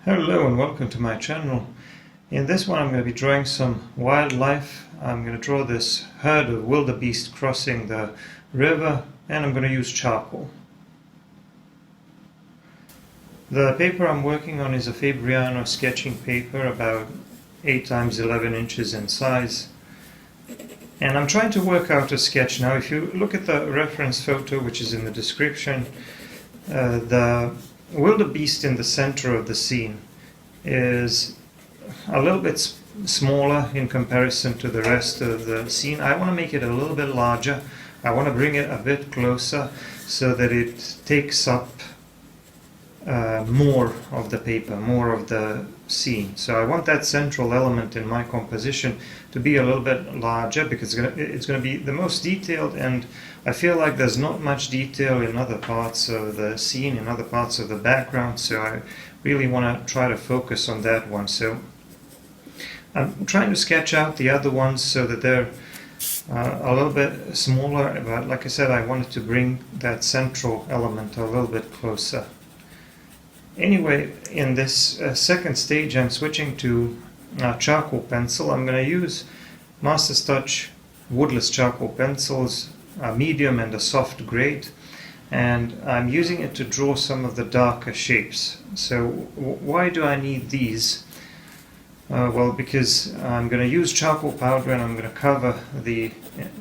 Hello and welcome to my channel. In this one I'm going to be drawing some wildlife. I'm going to draw this herd of wildebeest crossing the river, and I'm going to use charcoal. The paper I'm working on is a Foreground sketching paper, about 8 times 11 inches in size. And I'm trying to work out a sketch. Now if you look at the reference photo, which is in the description, the wildebeest in the center of the scene is a little bit smaller in comparison to the rest of the scene. I want to make it a little bit larger. I want to bring it a bit closer so that it takes up more of the paper, more of the scene. So I want that central element in my composition to be a little bit larger because it's going to be the most detailed, and I feel like there's not much detail in other parts of the scene, in other parts of the background, so I really want to try to focus on that one. So I'm trying to sketch out the other ones so that they're a little bit smaller, but like I said, I wanted to bring that central element a little bit closer. Anyway, in this second stage I'm switching to charcoal pencil. I'm going to use Master's Touch woodless charcoal pencils, a medium and a soft grade, and I'm using it to draw some of the darker shapes. So why do I need these? Well, because I'm going to use charcoal powder and I'm going to cover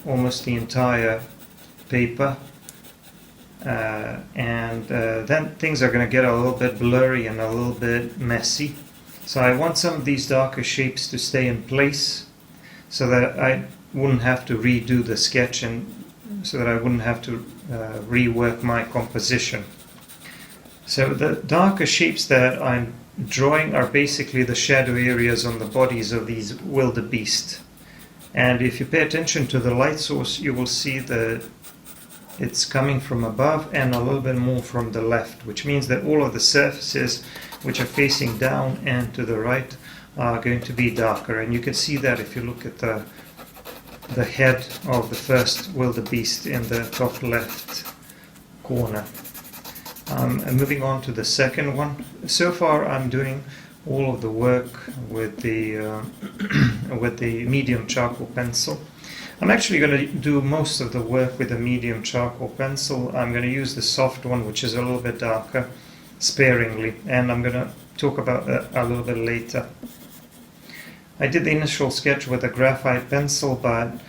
almost the entire paper. Then things are going to get a little bit blurry and a little bit messy. So I want some of these darker shapes to stay in place so that I wouldn't have to redo the sketch, and so that I wouldn't have to rework my composition. So the darker shapes that I'm drawing are basically the shadow areas on the bodies of these wildebeest. And if you pay attention to the light source, you will see that it's coming from above and a little bit more from the left, which means that all of the surfaces which are facing down and to the right are going to be darker. And you can see that if you look at the head of the first wildebeest in the top left corner. And moving on to the second one. So far I'm doing all of the work with the with the medium charcoal pencil. I'm actually going to do most of the work with a medium charcoal pencil. I'm going to use the soft one, which is a little bit darker, sparingly, and I'm going to talk about that a little bit later. I did the initial sketch with a graphite pencil, but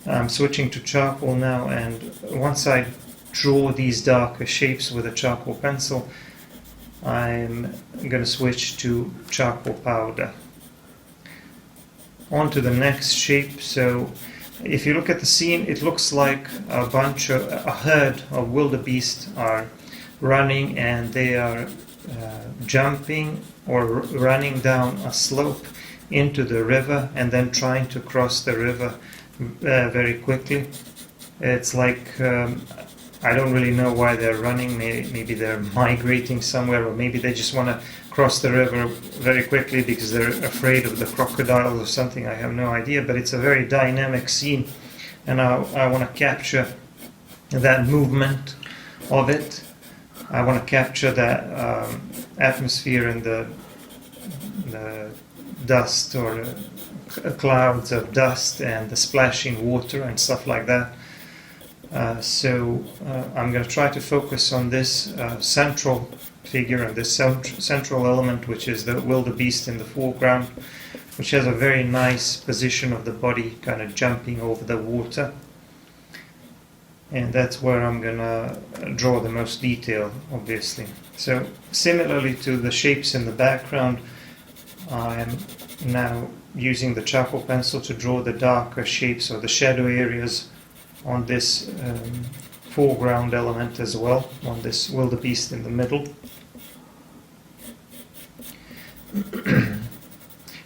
I'm switching to charcoal now, and once I draw these darker shapes with a charcoal pencil, I'm going to switch to charcoal powder. On to the next shape. So if you look at the scene, it looks like a herd of wildebeest are running, and they are jumping or running down a slope into the river and then trying to cross the river very quickly. It's like I don't really know why they're running. Maybe they're migrating somewhere, or maybe they just want to cross the river very quickly because they're afraid of the crocodile or something. I have no idea, but it's a very dynamic scene, and I want to capture that movement of it. I want to capture that atmosphere and the dust, or clouds of dust, and the splashing water and stuff like that. So I'm going to try to focus on this central figure and this central element, which is the wildebeest in the foreground, which has a very nice position of the body kind of jumping over the water. And that's where I'm going to draw the most detail, obviously. So similarly to the shapes in the background, I'm now using the charcoal pencil to draw the darker shapes or the shadow areas on this foreground element as well, on this wildebeest in the middle.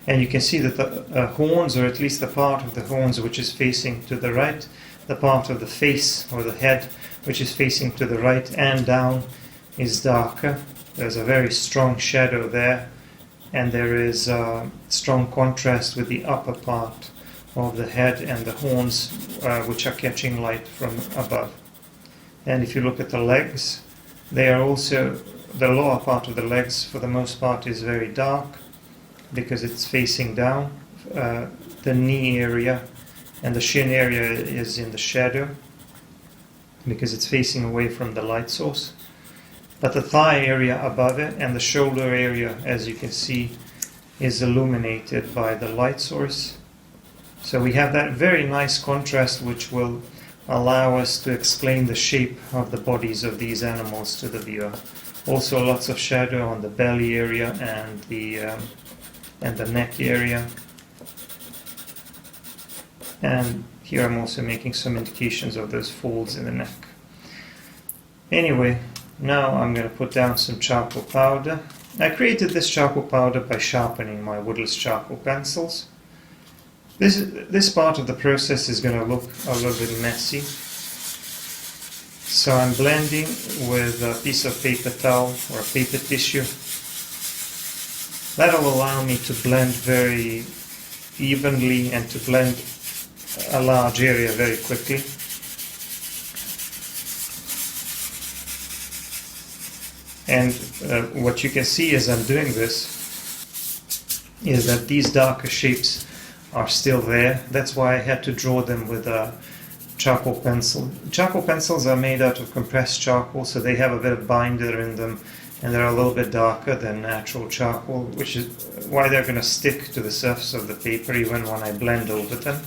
And you can see that the horns, or at least the part of the horns which is facing to the right, the part of the face or the head which is facing to the right and down, is darker. There's a very strong shadow there, and there is a strong contrast with the upper part of the head and the horns, which are catching light from above. And if you look at the legs, they are also the lower part of the legs for the most part is very dark because it's facing down. The knee area and the shin area is in the shadow because it's facing away from the light source. But the thigh area above it and the shoulder area, as you can see, is illuminated by the light source. So we have that very nice contrast which will allow us to explain the shape of the bodies of these animals to the viewer. Also lots of shadow on the belly area and the neck area. And here I'm also making some indications of those folds in the neck. Anyway, now I'm going to put down some charcoal powder. I created this charcoal powder by sharpening my woodless charcoal pencils. This part of the process is going to look a little bit messy. So I'm blending with a piece of paper towel or a paper tissue. That will allow me to blend very evenly and to blend a large area very quickly. And what you can see as I'm doing this is that these darker shapes are still there. That's why I had to draw them with a charcoal pencil. Charcoal pencils are made out of compressed charcoal, so they have a bit of binder in them and they're a little bit darker than natural charcoal, which is why they're going to stick to the surface of the paper even when I blend over them.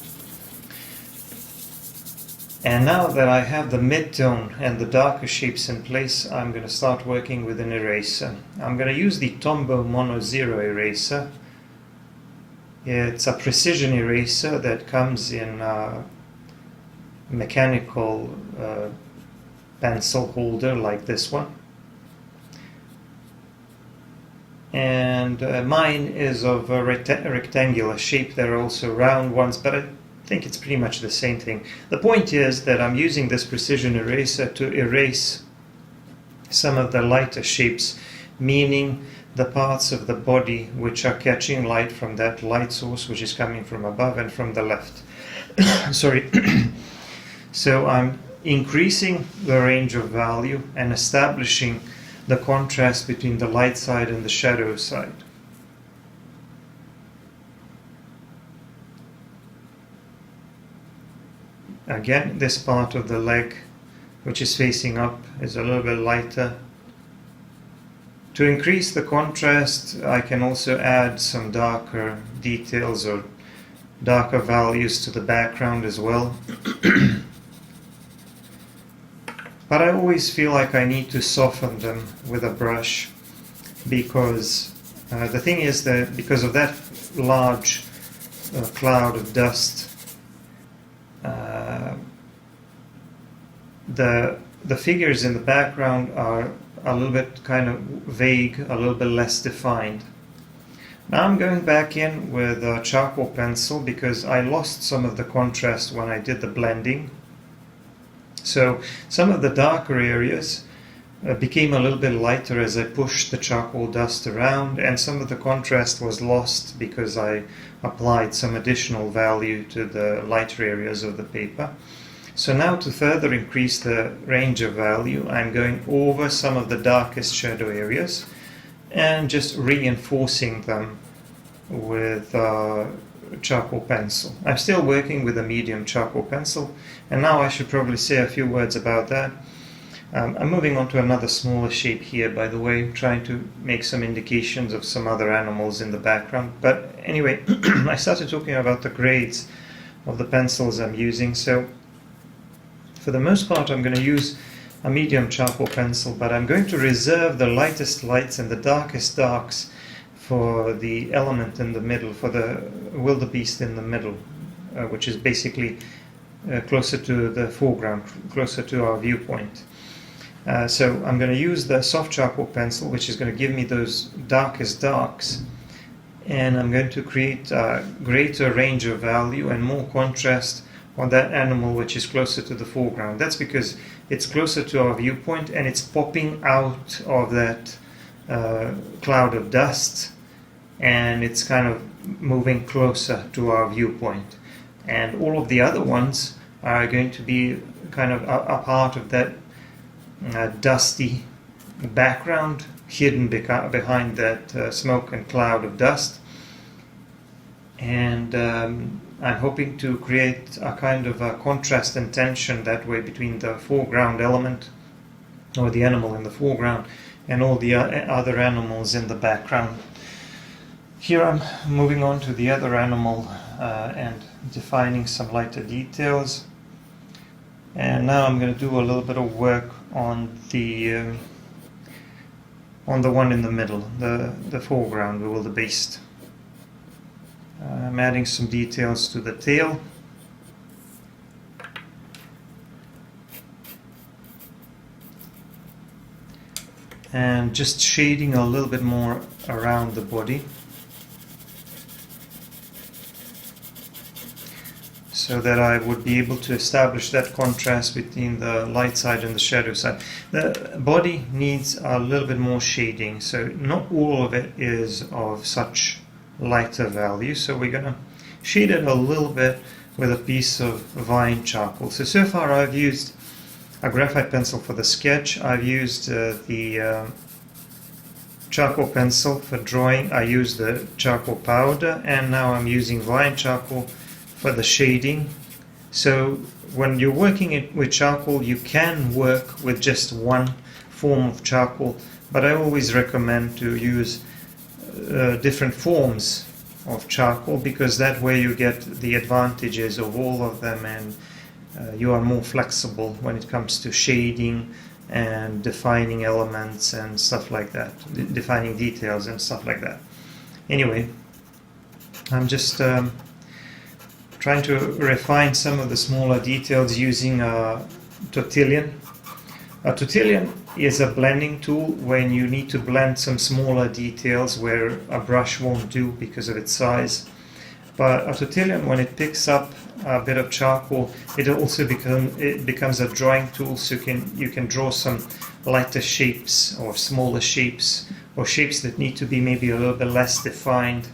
And now that I have the mid-tone and the darker shapes in place, I'm going to start working with an eraser. I'm going to use the Tombow Mono Zero eraser. It's a precision eraser that comes in a mechanical pencil holder like this one. And mine is of a rectangular shape. There are also round ones, but I think it's pretty much the same thing. The point is that I'm using this precision eraser to erase some of the lighter shapes, meaning the parts of the body which are catching light from that light source which is coming from above and from the left. Sorry. So I'm increasing the range of value and establishing the contrast between the light side and the shadow side. Again, this part of the leg which is facing up is a little bit lighter. To increase the contrast, I can also add some darker details or darker values to the background as well. But I always feel like I need to soften them with a brush because the thing is that because of that large cloud of dust, the figures in the background are a little bit kind of vague, a little bit less defined. Now I'm going back in with a charcoal pencil because I lost some of the contrast when I did the blending. So some of the darker areas became a little bit lighter as I pushed the charcoal dust around, and some of the contrast was lost because I applied some additional value to the lighter areas of the paper. So now to further increase the range of value, I'm going over some of the darkest shadow areas and just reinforcing them with charcoal pencil. I'm still working with a medium charcoal pencil, and now I should probably say a few words about that. I'm moving on to another smaller shape here, by the way, trying to make some indications of some other animals in the background. But anyway, I started talking about the grades of the pencils I'm using. So for the most part I'm going to use a medium charcoal pencil, but I'm going to reserve the lightest lights and the darkest darks for the element in the middle, for the wildebeest in the middle, which is basically closer to the foreground, closer to our viewpoint. So I'm going to use the soft charcoal pencil, which is going to give me those darkest darks, and I'm going to create a greater range of value and more contrast on that animal which is closer to the foreground. That's because it's closer to our viewpoint and it's popping out of that cloud of dust, and it's kind of moving closer to our viewpoint. And all of the other ones are going to be kind of a part of that dusty background hidden behind that smoke and cloud of dust. And I'm hoping to create a kind of a contrast and tension that way between the foreground element, or the animal in the foreground, and all the other animals in the background. Here I'm moving on to the other animal and defining some lighter details. And now I'm going to do a little bit of work on the one in the middle, the foreground, the wildebeest. I'm adding some details to the tail. And just shading a little bit more around the body, so that I would be able to establish that contrast between the light side and the shadow side. The body needs a little bit more shading, so not all of it is of such lighter value, so we're going to shade it a little bit with a piece of vine charcoal. So far I've used a graphite pencil for the sketch, I've used the charcoal pencil for drawing, I used the charcoal powder, and now I'm using vine charcoal for the shading. So when you're working with charcoal, you can work with just one form of charcoal, but I always recommend to use different forms of charcoal, because that way you get the advantages of all of them, and you are more flexible when it comes to shading and defining elements and stuff like that, defining details and stuff like that. Anyway, I'm just trying to refine some of the smaller details using a tortillon. A tortillon is a blending tool when you need to blend some smaller details where a brush won't do because of its size. But a tortillon, when it picks up a bit of charcoal, it also becomes a drawing tool, so you can draw some lighter shapes or smaller shapes, or shapes that need to be maybe a little bit less defined.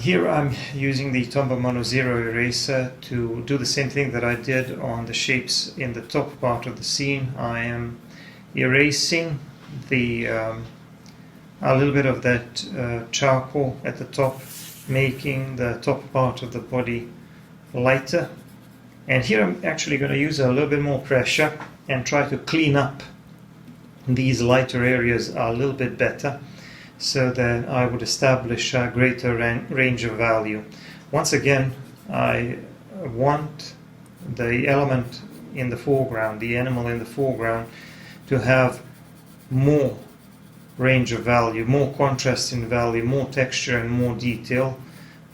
Here I'm using the Tombow Mono Zero eraser to do the same thing that I did on the shapes in the top part of the scene. I am erasing a little bit of that charcoal at the top, making the top part of the body lighter. And here I'm actually going to use a little bit more pressure and try to clean up these lighter areas a little bit better, so that I would establish a greater range of value. Once again, I want the element in the foreground, the animal in the foreground, to have more range of value, more contrast in value, more texture and more detail,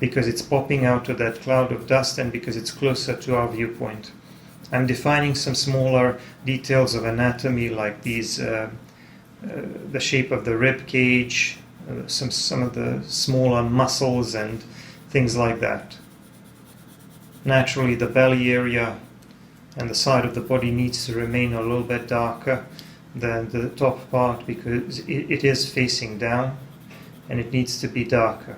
because it's popping out of that cloud of dust and because it's closer to our viewpoint. I'm defining some smaller details of anatomy, like these the shape of the rib cage, some of the smaller muscles and things like that. Naturally, the belly area and the side of the body needs to remain a little bit darker than the top part, because it is facing down and it needs to be darker.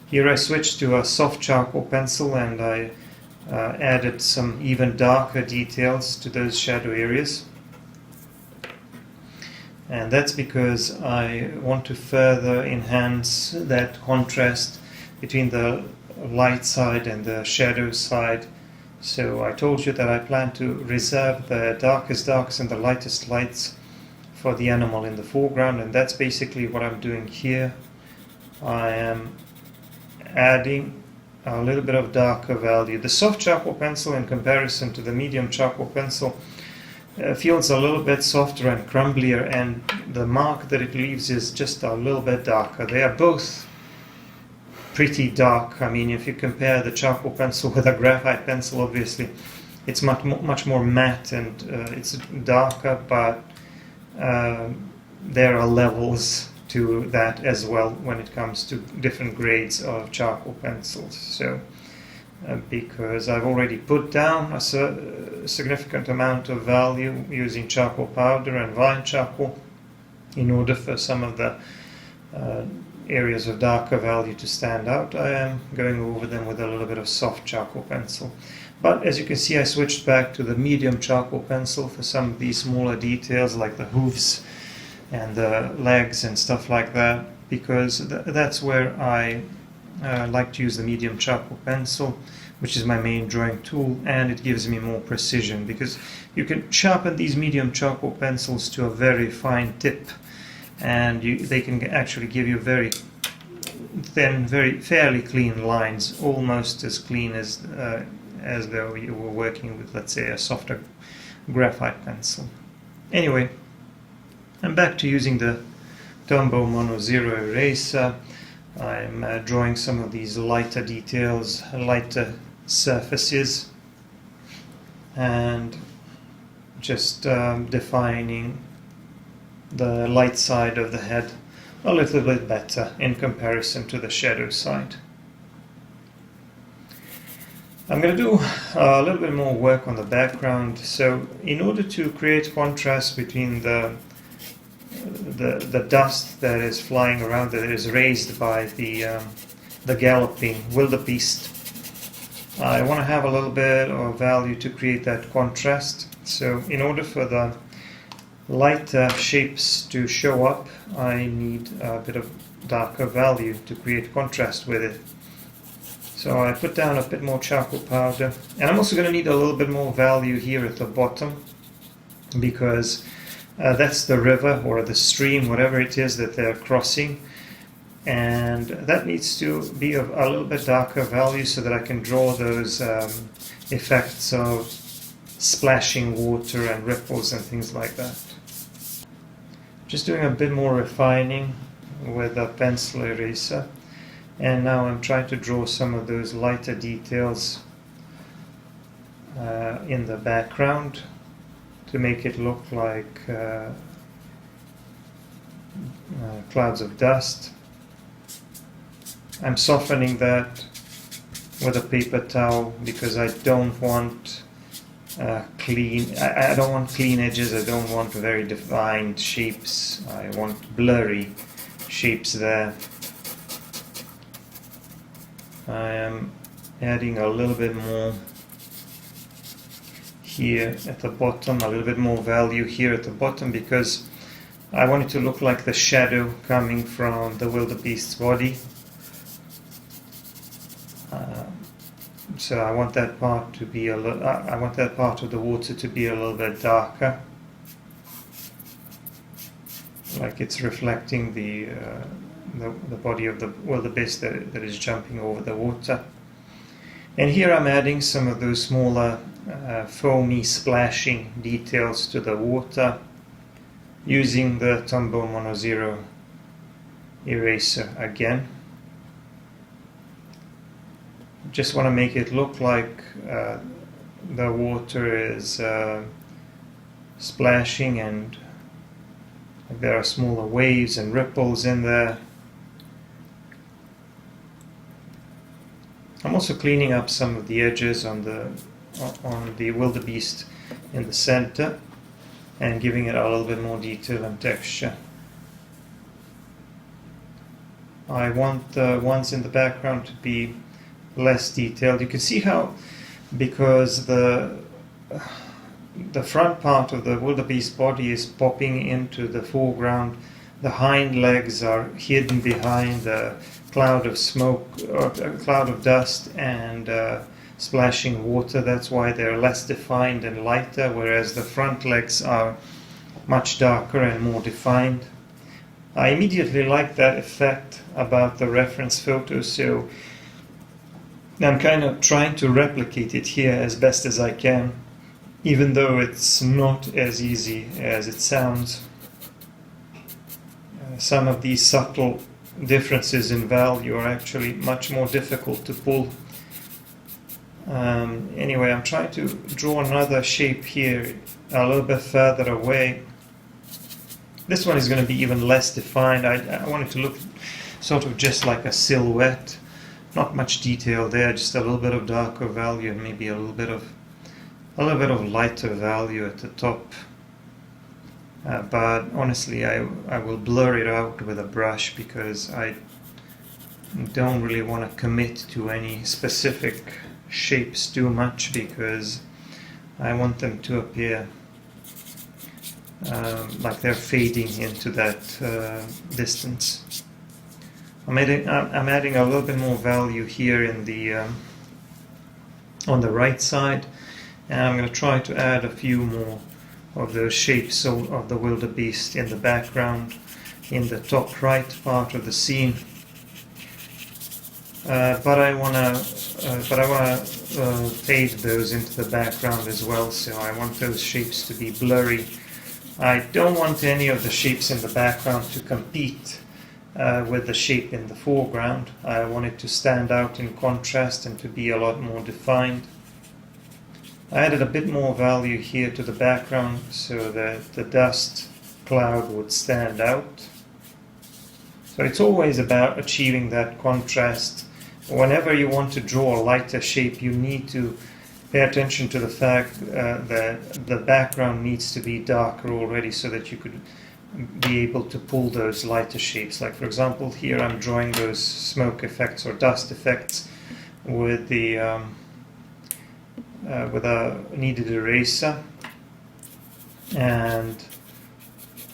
Here I switched to a soft charcoal pencil and I added some even darker details to those shadow areas. And that's because I want to further enhance that contrast between the light side and the shadow side. So I told you that I plan to reserve the darkest darks and the lightest lights for the animal in the foreground, and that's basically what I'm doing here. I am adding a little bit of darker value. The soft charcoal pencil, in comparison to the medium charcoal pencil, feels a little bit softer and crumblier, and the mark that it leaves is just a little bit darker. They are both pretty dark. I mean, if you compare the charcoal pencil with a graphite pencil, obviously it's much more matte and it's darker, but there are levels to that as well when it comes to different grades of charcoal pencils. So because I've already put down a significant amount of value using charcoal powder and vine charcoal in order for some of the areas of darker value to stand out, I am going over them with a little bit of soft charcoal pencil. But as you can see, I switched back to the medium charcoal pencil for some of these smaller details like the hooves and the legs and stuff like that, because that's where I like to use the medium charcoal pencil, which is my main drawing tool, and it gives me more precision because you can sharpen these medium charcoal pencils to a very fine tip, and they can actually give you very thin, fairly clean lines, almost as clean as though you were working with, let's say, a softer graphite pencil. Anyway, I'm back to using the Tombow Mono Zero eraser. I'm drawing some of these lighter details, lighter surfaces, and just defining the light side of the head a little bit better in comparison to the shadow side. I'm going to do a little bit more work on the background. So in order to create contrast between the dust that is flying around, that is raised by the galloping wildebeest, I want to have a little bit of value to create that contrast. So in order for the lighter shapes to show up, I need a bit of darker value to create contrast with it. So I put down a bit more charcoal powder, and I'm also going to need a little bit more value here at the bottom, because that's the river or the stream, whatever it is that they're crossing, and that needs to be of a little bit darker value so that I can draw those effects of splashing water and ripples and things like that. Just doing a bit more refining with a pencil eraser, and now I'm trying to draw some of those lighter details in the background to make it look like clouds of dust. I'm softening that with a paper towel because I don't want clean. I don't want clean edges. I don't want very defined shapes. I want blurry shapes there. I am adding a little bit more here at the bottom, a little bit more value here at the bottom, because I want it to look like the shadow coming from the wildebeest's body. So I want that part to be a little. I want that part of the water to be a little bit darker, like it's reflecting the body of the wildebeest that is jumping over the water. And here I'm adding some of those smaller foamy splashing details to the water using the Tombow Mono Zero eraser again. Just want to make it look like the water is splashing, and there are smaller waves and ripples in there. I'm also cleaning up some of the edges on the wildebeest in the center and giving it a little bit more detail and texture. I want the ones in the background to be less detailed. You can see how, because the front part of the wildebeest body is popping into the foreground, the hind legs are hidden behind a cloud of smoke or a cloud of dust and splashing water. That's why they're less defined and lighter, whereas the front legs are much darker and more defined. I immediately like that effect about the reference photo, so I'm kind of trying to replicate it here as best as I can, even though it's not as easy as it sounds. Some of these subtle differences in value are actually much more difficult to pull. Anyway, I'm trying to draw another shape here a little bit further away. This one is going to be even less defined. I want it to look sort of just like a silhouette. Not much detail there, just a little bit of darker value and maybe a little bit of lighter value at the top. But honestly, I will blur it out with a brush because I don't really want to commit to any specific shapes too much, because I want them to appear like they're fading into that distance. I'm adding a little bit more value here in the on the right side, and I'm going to try to add a few more of those shapes of the wildebeest in the background, in the top right part of the scene. But I wanna fade those into the background as well. So I want those shapes to be blurry. I don't want any of the shapes in the background to compete with the shape in the foreground. I want it to stand out in contrast and to be a lot more defined. I added a bit more value here to the background so that the dust cloud would stand out. So it's always about achieving that contrast. Whenever you want to draw a lighter shape, you need to pay attention to the fact that the background needs to be darker already so that you could be able to pull those lighter shapes. Like for example here I'm drawing those smoke effects or dust effects with the with a kneaded eraser, and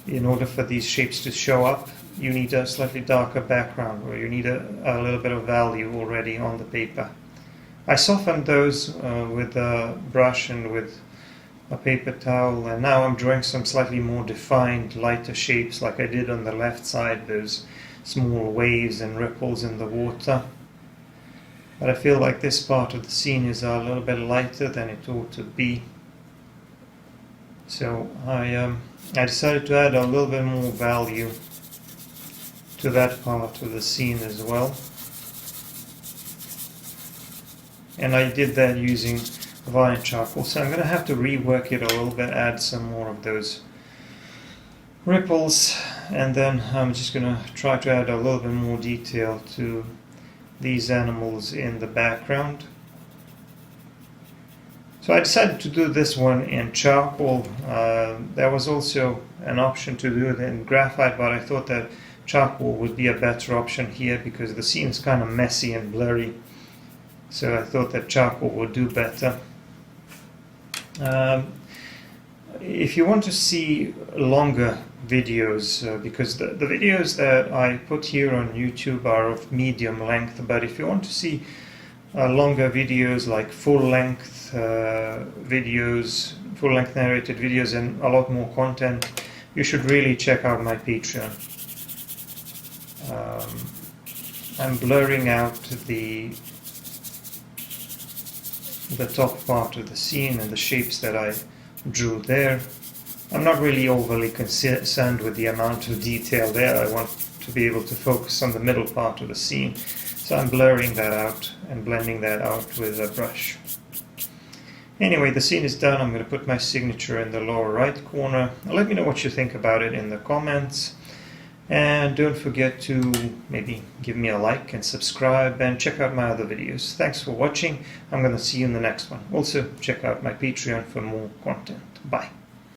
in order for these shapes to show up you need a slightly darker background, or you need a little bit of value already on the paper. I softened those with a brush and with a paper towel, and now I'm drawing some slightly more defined lighter shapes like I did on the left side, those small waves and ripples in the water. But I feel like this part of the scene is a little bit lighter than it ought to be. So I decided to add a little bit more value to that part of the scene as well. And I did that using vine charcoal. So I'm going to have to rework it a little bit, add some more of those ripples, and then I'm just going to try to add a little bit more detail to these animals in the background. So I decided to do this one in charcoal. There was also an option to do it in graphite, but I thought that charcoal would be a better option here because the scene is kind of messy and blurry. So I thought that charcoal would do better. If you want to see longer videos, because the videos that I put here on YouTube are of medium length, but if you want to see longer videos like full-length videos, full-length narrated videos and a lot more content, you should really check out my Patreon. I'm blurring out the top part of the scene and the shapes that I drew there. I'm not really overly concerned with the amount of detail there. I want to be able to focus on the middle part of the scene. So I'm blurring that out and blending that out with a brush. Anyway, the scene is done. I'm going to put my signature in the lower right corner. Let me know what you think about it in the comments. And don't forget to maybe give me a like and subscribe and check out my other videos. Thanks for watching. I'm going to see you in the next one. Also, check out my Patreon for more content. Bye.